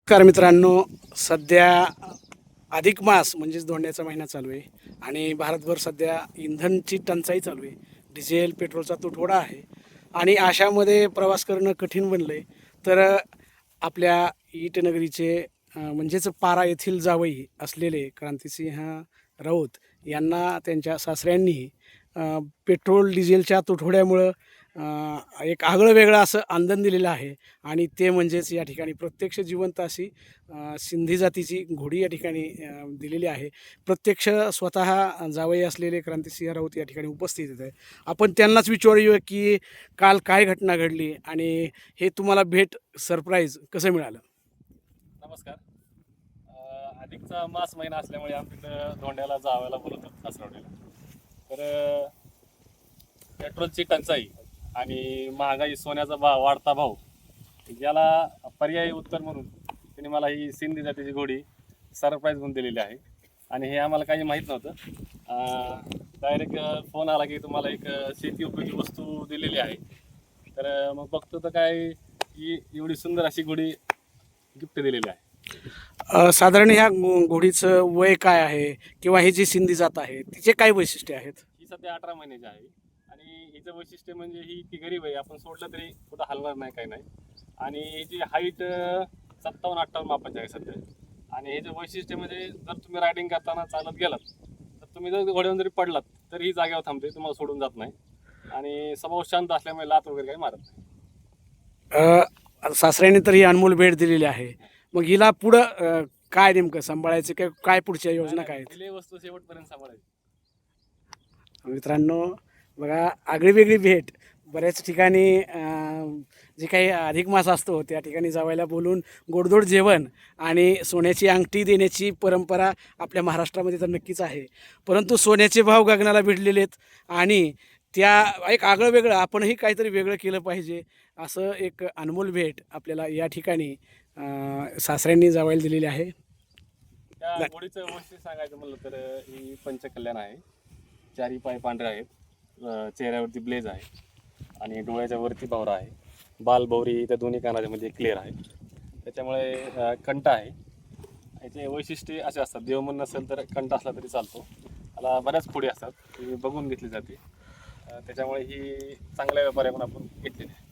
नमस्कार मित्रांनो, सध्या अधिक मास म्हणजेच धोंड्याचा महिना चालू आहे आणि भारतभर सध्या इंधनची टंचाई चालू आहे. डिझेल पेट्रोलचा तुटवडा आहे आणि अशामध्ये प्रवास करणं कठीण बनलं आहे. तर आपल्या ईटनगरीचे म्हणजेच पारा येथील जावई असलेले क्रांतिसिंह राऊत यांना त्यांच्या सासऱ्यांनी पेट्रोल डिझेलच्या तुटवड्यामुळं एक आगळं वेगळं असं आंदन दिलेलं आहे आणि ते म्हणजेच या ठिकाणी प्रत्यक्ष जिवंत अशी सिंधी जातीची घोडी या ठिकाणी दिलेली आहे. प्रत्यक्ष स्वतः जावई असलेले क्रांतिसिंह राऊत या ठिकाणी उपस्थित आहे. आपण त्यांनाच विचारूया की काल काय घटना घडली आणि हे तुम्हाला भेट सरप्राईज कसं मिळालं? नमस्कार. अधिकचा मास महिना असल्यामुळे आम्ही तिथं धोंड्याला जावायला बोलवतो सासरवडीला. तर पेट्रोलची टंचाई आणि महागाई, सोन्याचा वाढता भाव याला पर्यायी उत्तर म्हणून त्यांनी मला ही सिंधी जातीची घोडी सरप्राईज म्हणून दिलेली आहे. आणि हे आम्हाला काही माहीत नव्हतं. डायरेक्ट फोन आला की तुम्हाला एक शेती उपयोगी वस्तू दिलेली आहे. तर मग बघतो तर काय ही एवढी सुंदर अशी घोडी गिफ्ट दिलेली आहे. साधारण ह्या घोडीचं वय काय आहे किंवा ही जी सिंधी जात आहे तिचे काय वैशिष्ट्य आहेत? ही सध्या 18 महिन्याची आहे आणि हिचं वैशिष्ट्य म्हणजे ही ती गरीब आहे, आपण सोडलं तरी कुठं हलणार नाही, काही नाही. आणि हिची हाईट 57-58 मापाची आहे सध्या. आणि हे जे वैशिष्ट्य म्हणजे जर तुम्ही रायडिंग करताना चालत गेलात तर तुम्ही जर घोड्यावर जरी पडलात तर ही जागेवर थांबते, तुम्हाला सोडून जात नाही. आणि स्वभाव शांत असल्यामुळे लात वगैरे काही मारत आता सासऱ्याने तर ही अनमोल भेट दिलेली आहे. मग हिला पुढं काय नेमकं सांभाळायचं काय पुढच्या योजना काय आहेत? नाही. वस्तू शेवटपर्यंत सांभाळायची. मित्रांनो बघा, आगळीवेगळी भेट. बऱ्याच ठिकाणी जे काही अधिक मास असतो त्या ठिकाणी जावायला बोलून गोडधोड जेवण आणि सोन्याची अंगठी देण्याची परंपरा आपल्या महाराष्ट्रामध्ये तर नक्कीच आहे. परंतु सोन्याचे भाव गगनाला भिडलेले आहेत आणि त्या एक आगळं वेगळं आपणही काहीतरी वेगळं केलं पाहिजे असं एक अनमोल भेट आपल्याला या ठिकाणी सासऱ्यांनी जावायला दिलेली आहे. त्या घोडीचं वैशिष्ट्य सांगायचं म्हणलं तर ही पंचकल्याण आहे. चारी पाय पांढरे आहेत, चेहऱ्यावरती ब्लेज आहे आणि डोळ्याच्या वरती भवरा आहे. बालभौरी त्या दोन्ही कानाच्या मध्ये क्लिअर आहे. त्याच्यामुळे कंठ आहे. याचे वैशिष्ट्य असे असतात, देवमन नसेल तर कंठ असला तरी चालतो. त्याला बऱ्याच खोडी असतात, ती बघून घेतली जाते. त्याच्यामुळे ही चांगल्या व्यापाऱ्याकडून आपण घेतलेली आहे.